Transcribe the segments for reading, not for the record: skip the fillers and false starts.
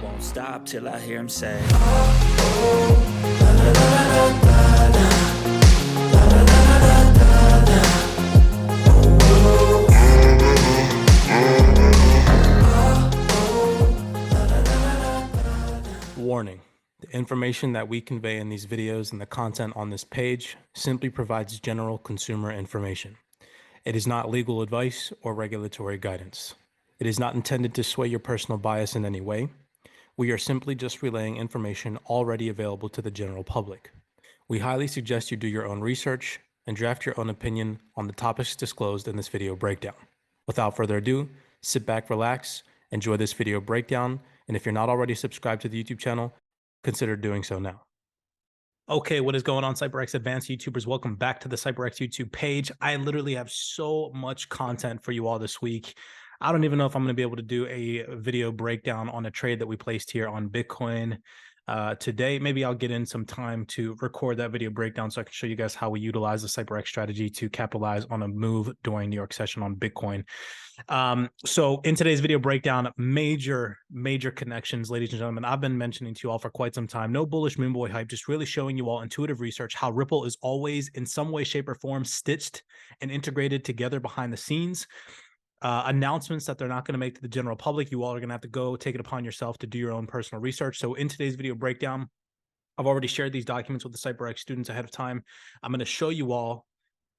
won't stop till I hear him say, Warning: the information that we convey in these videos and the content on this page simply provides general consumer information. It is not legal advice or regulatory guidance. It is not intended to sway your personal bias in any way. We are simply just relaying information already available to the general public. We highly suggest you do your own research and draft your own opinion on the topics disclosed in this video breakdown. Without further ado, sit back, relax, enjoy this video breakdown, and if you're not already subscribed to the YouTube channel, consider doing so now. Okay, what is going on, CyPRX advanced YouTubers? Welcome back to the CyPRX YouTube page. I literally have so much content for you all this week. I don't even know if I'm going to be able to do a video breakdown on a trade that we placed here on Bitcoin today. Maybe I'll get in some time to record that video breakdown so I can show you guys how we utilize the CyPRX strategy to capitalize on a move during New York session on Bitcoin. So in today's video breakdown, major connections, ladies and gentlemen. I've been mentioning to you all for quite some time, no bullish moon boy hype, just really showing you all intuitive research, how Ripple is always in some way, shape, or form stitched and integrated together behind the scenes. Announcements that they're not going to make to the general public. You all are going to have to go take it upon yourself to do your own personal research. So in today's video breakdown, I've already shared these documents with the CyPRX students ahead of time. I'm going to show you all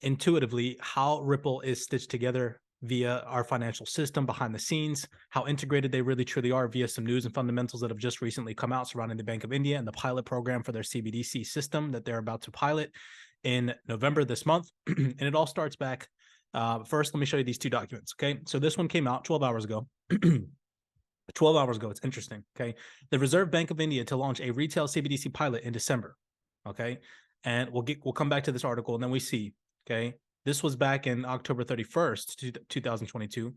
intuitively how Ripple is stitched together via our financial system behind the scenes, how integrated they really truly are via some news and fundamentals that have just recently come out surrounding the Bank of India and the pilot program for their CBDC system that they're about to pilot in November this month. And it all starts back. First, let me show you these two documents. Okay, so this one came out 12 hours ago. 12 hours ago. It's interesting. Okay, the Reserve Bank of India to launch a retail CBDC pilot in December. Okay, and we'll come back to this article and then we see. Okay, this was back in October 31st, 2022.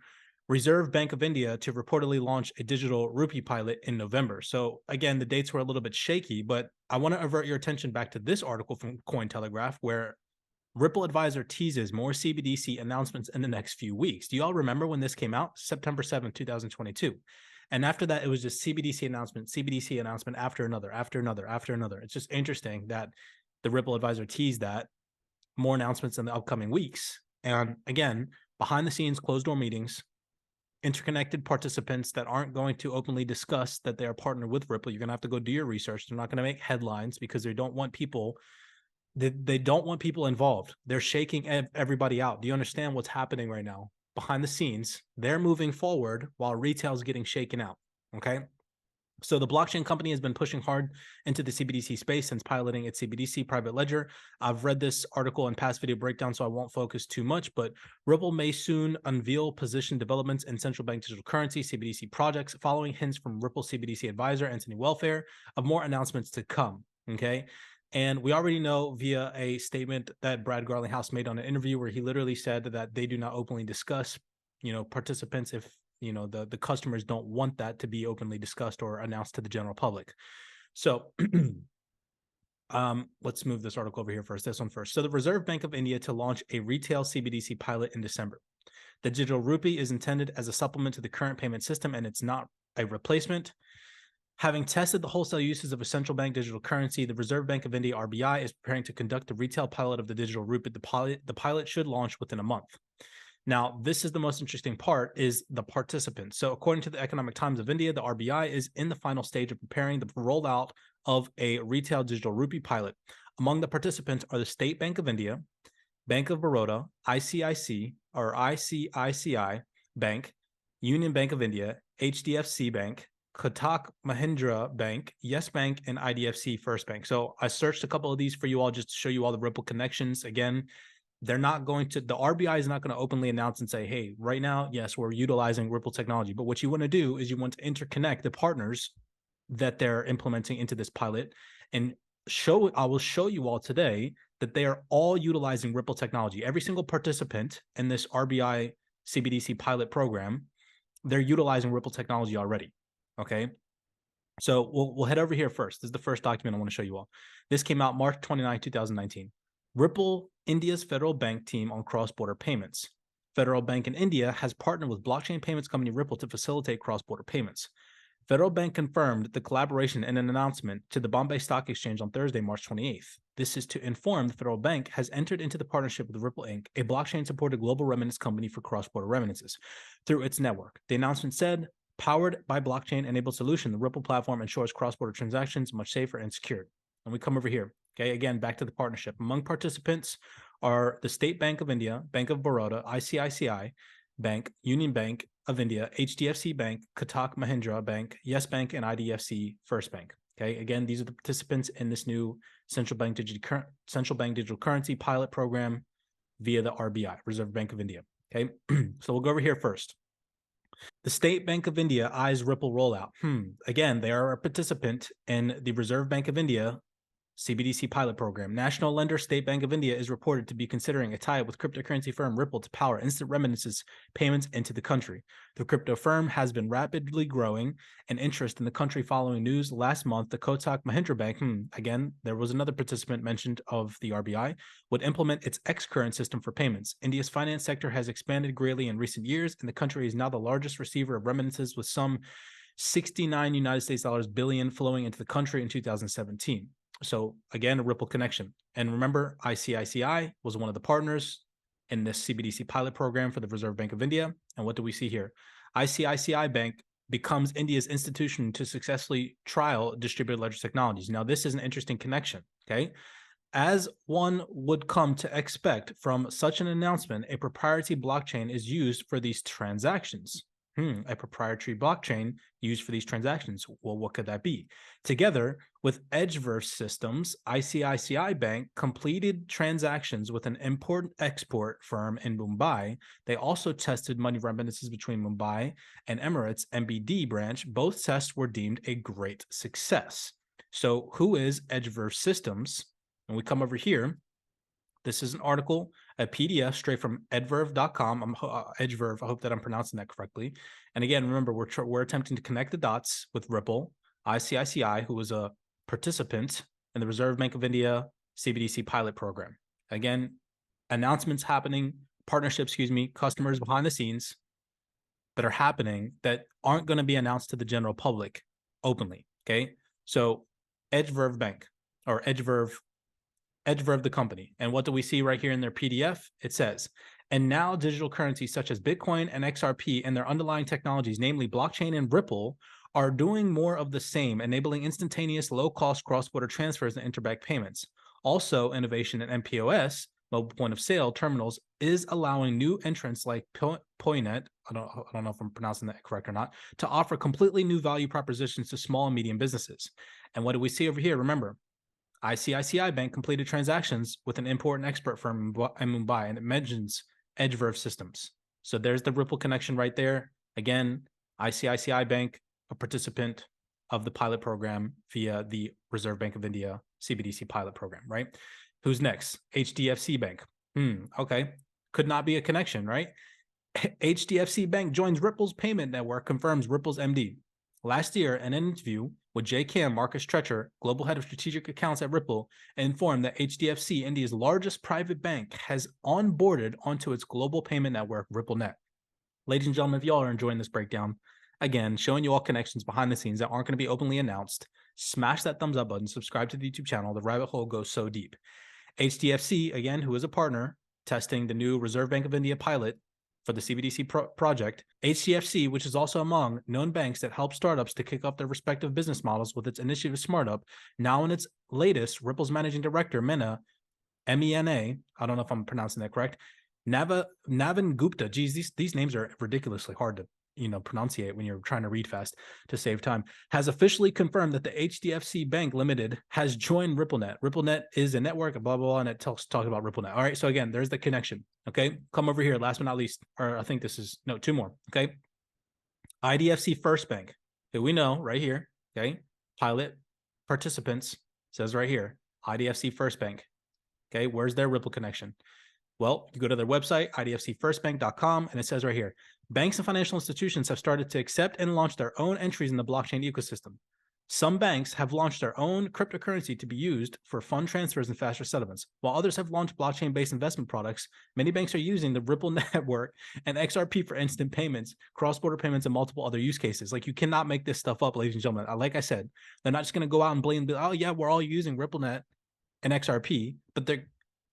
Reserve Bank of India to reportedly launch a digital rupee pilot in November. So again, the dates were a little bit shaky, but I want to avert your attention back to this article from Cointelegraph where Ripple Advisor teases more CBDC announcements in the next few weeks. Do you all remember when this came out? September 7th, 2022. And after that, it was just CBDC announcement after another, after another, after another. It's just interesting that the Ripple Advisor teased that more announcements in the upcoming weeks. And again, behind the scenes, closed door meetings, interconnected participants that aren't going to openly discuss that they are partnered with Ripple. You're going to have to go do your research. They're not going to make headlines because they don't want people involved. They're shaking everybody out. Do you understand what's happening right now? Behind the scenes, they're moving forward while retail is getting shaken out. Okay. So the blockchain company has been pushing hard into the CBDC space since piloting its CBDC private ledger. I've read this article in past video breakdown, so I won't focus too much, but Ripple may soon unveil position developments in central bank digital currency CBDC projects, following hints from Ripple CBDC advisor Anthony Welfare of more announcements to come. Okay. And we already know via a statement that Brad Garlinghouse made on an interview where he literally said that they do not openly discuss, participants if, the customers don't want that to be openly discussed or announced to the general public. So let's move this article over here first, this one first. So the Reserve Bank of India to launch a retail CBDC pilot in December. The digital rupee is intended as a supplement to the current payment system, and it's not a replacement. Having tested the wholesale uses of a central bank digital currency, the Reserve Bank of India, RBI, is preparing to conduct the retail pilot of the digital rupee. The pilot should launch within a month. Now, this is the most interesting part, is the participants. So according to the Economic Times of India, the RBI is in the final stage of preparing the rollout of a retail digital rupee pilot. Among the participants are the State Bank of India, Bank of Baroda, ICICI Bank, Union Bank of India, HDFC Bank, Kotak, Mahindra Bank, Yes Bank, and IDFC First Bank. So I searched a couple of these for you all just to show you all the Ripple connections. Again, the RBI is not going to openly announce and say, hey, right now, yes, we're utilizing Ripple technology. But what you want to do is you want to interconnect the partners that they're implementing into this pilot and I will show you all today that they are all utilizing Ripple technology. Every single participant in this RBI CBDC pilot program, they're utilizing Ripple technology already. Okay, so we'll head over here first. This is the first document I want to show you all. This came out March 29, 2019. Ripple, India's federal bank team on cross-border payments. Federal Bank in India has partnered with blockchain payments company Ripple to facilitate cross-border payments. Federal Bank confirmed the collaboration in an announcement to the Bombay Stock Exchange on Thursday, March 28th. This is to inform the Federal Bank has entered into the partnership with Ripple Inc., a blockchain-supported global remittance company for cross-border remittances, through its network. The announcement said, powered by blockchain-enabled solution, the Ripple platform ensures cross-border transactions much safer and secured. And we come over here. Okay, again, back to the partnership. Among participants are the State Bank of India, Bank of Baroda, ICICI Bank, Union Bank of India, HDFC Bank, Kotak Mahindra Bank, Yes Bank, and IDFC First Bank. Okay, again, these are the participants in this new central bank digital currency pilot program via the RBI, Reserve Bank of India. Okay, so we'll go over here first. The State Bank of India eyes Ripple rollout. Again, they are a participant in the Reserve Bank of India CBDC pilot program. National lender State Bank of India is reported to be considering a tie-up with cryptocurrency firm Ripple to power instant remittances payments into the country. The crypto firm has been rapidly growing an interest in the country following news last month. The Kotak Mahindra Bank, again, there was another participant mentioned of the RBI, would implement its X-current system for payments. India's finance sector has expanded greatly in recent years, and the country is now the largest receiver of remittances with some 69 United States dollars billion flowing into the country in 2017. So again, a Ripple connection. And remember, ICICI was one of the partners in this CBDC pilot program for the Reserve Bank of India. And what do we see here? ICICI Bank becomes India's institution to successfully trial distributed ledger technologies. Now, this is an interesting connection, okay? As one would come to expect from such an announcement, a proprietary blockchain is used for these transactions. A proprietary blockchain used for these transactions. Well, what could that be? Together with Edgeverse Systems, ICICI Bank completed transactions with an import-export firm in Mumbai. They also tested money remittances between Mumbai and Emirates MBD branch. Both tests were deemed a great success. So who is Edgeverse Systems? And we come over here. This is an article, a PDF straight from edverve.com. Edgeverve. I hope that I'm pronouncing that correctly. And again, remember, we're attempting to connect the dots with Ripple, ICICI, who was a participant in the Reserve Bank of India CBDC pilot program. Again, announcements happening, partnerships, customers behind the scenes that are happening that aren't going to be announced to the general public openly. Okay, so Edgeverve Bank or Edgeverve the company. And what do we see right here in their PDF? It says, and now digital currencies such as Bitcoin and XRP and their underlying technologies, namely blockchain and Ripple, are doing more of the same, enabling instantaneous low-cost cross-border transfers and interbank payments. Also, innovation in MPOS, mobile point of sale terminals, is allowing new entrants like Poinet, I don't know if I'm pronouncing that correct or not, to offer completely new value propositions to small and medium businesses. And what do we see over here? Remember, ICICI Bank completed transactions with an import and export firm in Mumbai, and it mentions Edgeverve Systems. So there's the Ripple connection right there. Again, ICICI Bank, a participant of the pilot program via the Reserve Bank of India CBDC pilot program, right? Who's next? HDFC Bank. Okay. Could not be a connection, right? HDFC Bank joins Ripple's payment network, confirms Ripple's MD. Last year, in an interview with JCAM Marcus Treacher, global head of strategic accounts at Ripple, informed that HDFC, India's largest private bank, has onboarded onto its global payment network, RippleNet. Ladies and gentlemen, if y'all are enjoying this breakdown, again, showing you all connections behind the scenes that aren't going to be openly announced, smash that thumbs up button, subscribe to the YouTube channel. The rabbit hole goes so deep. HDFC, again, who is a partner, testing the new Reserve Bank of India pilot for the CBDC project. HDFC, which is also among known banks that help startups to kick off their respective business models with its initiative SmartUp, now in its latest, Ripple's managing director, MENA, MENA, I don't know if I'm pronouncing that correct, Navin Gupta, geez, these names are ridiculously hard to pronunciate when you're trying to read fast to save time, has officially confirmed that the HDFC Bank Limited has joined RippleNet. RippleNet is a network, blah, blah, blah, and it talks about RippleNet. All right, so again, there's the connection, okay? Come over here, last but not least, or I think this is, no, two more, okay? IDFC First Bank, who we know right here, okay? Pilot participants, says right here, IDFC First Bank, okay? Where's their Ripple connection? Well, you go to their website, idfcfirstbank.com, and it says right here, banks and financial institutions have started to accept and launch their own entries in the blockchain ecosystem. Some banks have launched their own cryptocurrency to be used for fund transfers and faster settlements. While others have launched blockchain-based investment products, many banks are using the Ripple network and XRP for instant payments, cross-border payments, and multiple other use cases. Like, you cannot make this stuff up, ladies and gentlemen. Like I said, they're not just going to go out and blame, oh yeah, we're all using RippleNet and XRP, but they're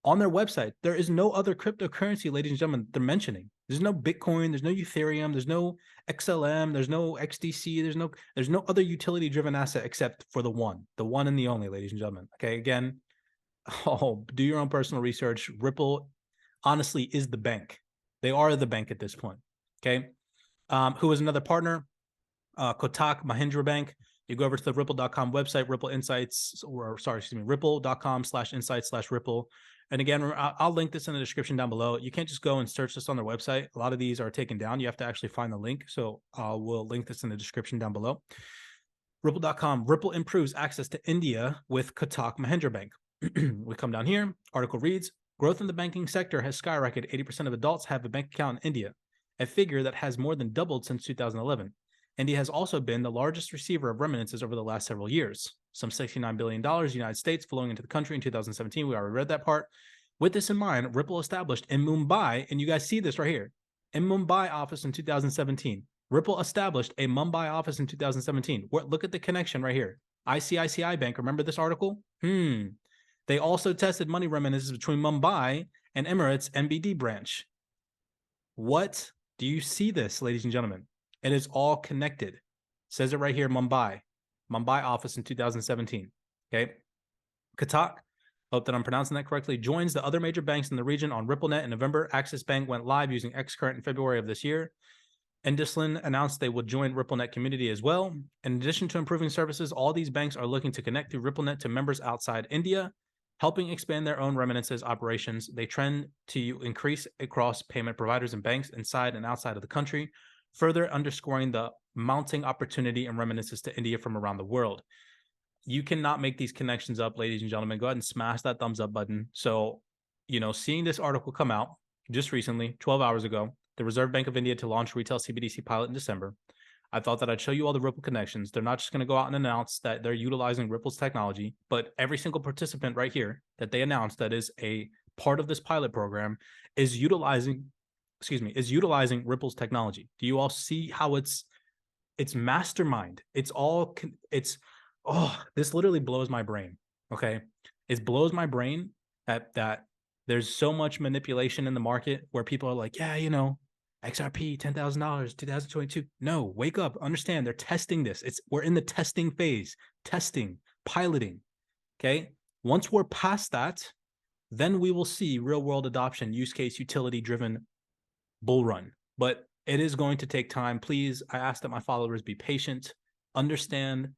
on their website. There is no other cryptocurrency, ladies and gentlemen, they're mentioning. There's no Bitcoin, there's no Ethereum, there's no XLM, there's no XDC, there's no other utility driven asset except for the one and the only, ladies and gentlemen. Okay, again, do your own personal research. Ripple honestly is the bank. They are the bank at this point. Okay. Who is another partner? Kotak, Mahindra Bank. You go over to the ripple.com website, Ripple Insights, or sorry, excuse me, ripple.com/insights/Ripple. And again, I'll link this in the description down below. You can't just go and search this on their website. A lot of these are taken down. You have to actually find the link. So we'll link this in the description down below. Ripple.com, Ripple improves access to India with Kotak Mahindra Bank. We come down here. Article reads, growth in the banking sector has skyrocketed. 80% of adults have a bank account in India, a figure that has more than doubled since 2011. India has also been the largest receiver of remittances over the last several years. Some $69 billion United States flowing into the country in 2017. We already read that part. With this in mind, Ripple established in Mumbai, and you guys see this right here, in Mumbai office in 2017. Ripple established a Mumbai office in 2017. Look at the connection right here. ICICI Bank, remember this article? They also tested money remittances between Mumbai and Emirates MBD branch. What? Do you see this, ladies and gentlemen? It is all connected. It says it right here, Mumbai office in 2017. Okay. Kotak, hope that I'm pronouncing that correctly, joins the other major banks in the region on RippleNet in November. Axis Bank went live using Xcurrent in February of this year. Endislin announced they would join RippleNet community as well. In addition to improving services, all these banks are looking to connect through RippleNet to members outside India, helping expand their own remittances operations. They trend to increase across payment providers and banks inside and outside of the country, further underscoring the mounting opportunity and remittances to India from around the world. You cannot make these connections up, ladies and gentlemen. Go ahead and smash that thumbs up button. So, seeing this article come out just recently, 12 hours ago, the Reserve Bank of India to launch retail CBDC pilot in December, I thought that I'd show you all the Ripple connections. They're not just going to go out and announce that they're utilizing Ripple's technology, but every single participant right here that they announced that is a part of this pilot program is utilizing Ripple's technology. Do you all see how it's mastermind? This literally blows my brain. Okay. It blows my brain that there's so much manipulation in the market where people are like, yeah, XRP, $10,000, 2022. No, wake up, understand they're testing this. We're in the testing phase, piloting. Okay. Once we're past that, then we will see real world adoption, use case, utility driven bull run. But it is going to take time. Please, I ask that my followers be patient, understand,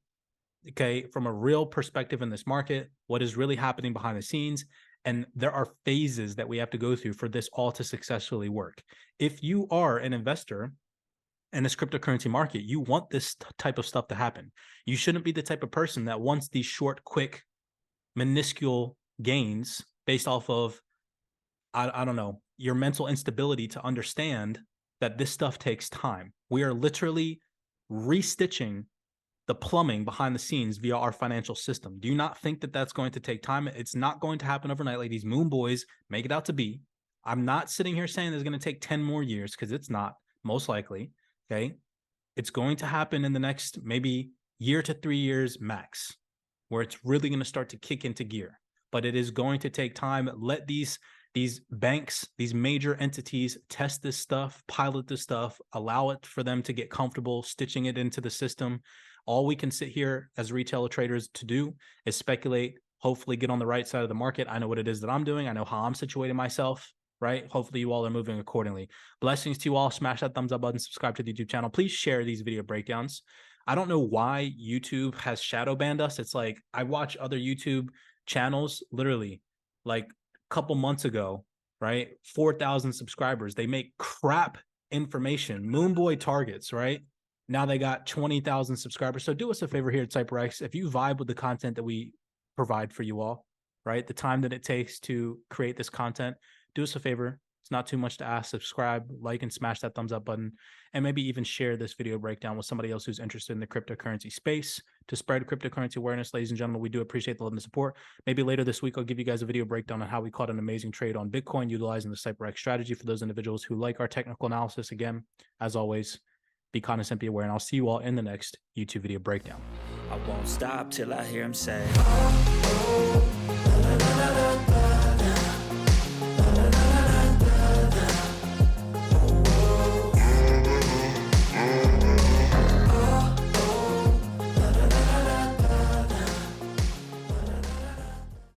okay, from a real perspective in this market, what is really happening behind the scenes. And there are phases that we have to go through for this all to successfully work. If you are an investor in this cryptocurrency market, you want this type of stuff to happen. You shouldn't be the type of person that wants these short, quick, minuscule gains based off of, I don't know, your mental instability to understand that this stuff takes time. We are literally restitching the plumbing behind the scenes via our financial system. Do you not think that that's going to take time? It's not going to happen overnight, ladies. Moon boys make it out to be. I'm not sitting here saying it's going to take 10 more years, because it's not, most likely. Okay. It's going to happen in the next maybe year to 3 years max, where it's really going to start to kick into gear. But it is going to take time. Let these banks, these major entities test this stuff, pilot this stuff, allow it for them to get comfortable stitching it into the system. All we can sit here as retail traders to do is speculate, hopefully get on the right side of the market. I know what it is that I'm doing. I know how I'm situating myself, right? Hopefully you all are moving accordingly. Blessings to you all. Smash that thumbs up button, subscribe to the YouTube channel. Please share these video breakdowns. I don't know why YouTube has shadow banned us. It's like, I watch other YouTube channels literally like a couple months ago, right? 4,000 subscribers. They make crap information, Moonboy targets, right? Now they got 20,000 subscribers. So do us a favor here at CYPRX. If you vibe with the content that we provide for you all, right? The time that it takes to create this content, do us a favor. It's not too much to ask. Subscribe, like, and smash that thumbs up button, and maybe even share this video breakdown with somebody else who's interested in the cryptocurrency space. to spread cryptocurrency awareness, ladies and gentlemen. We do appreciate the love and the support. Maybe later this week, I'll give you guys a video breakdown on how we caught an amazing trade on Bitcoin utilizing the CYPRX strategy for those individuals who like our technical analysis. Again, as always, be cognizant, be aware, and I'll see you all in the next YouTube video breakdown. I won't stop till I hear him say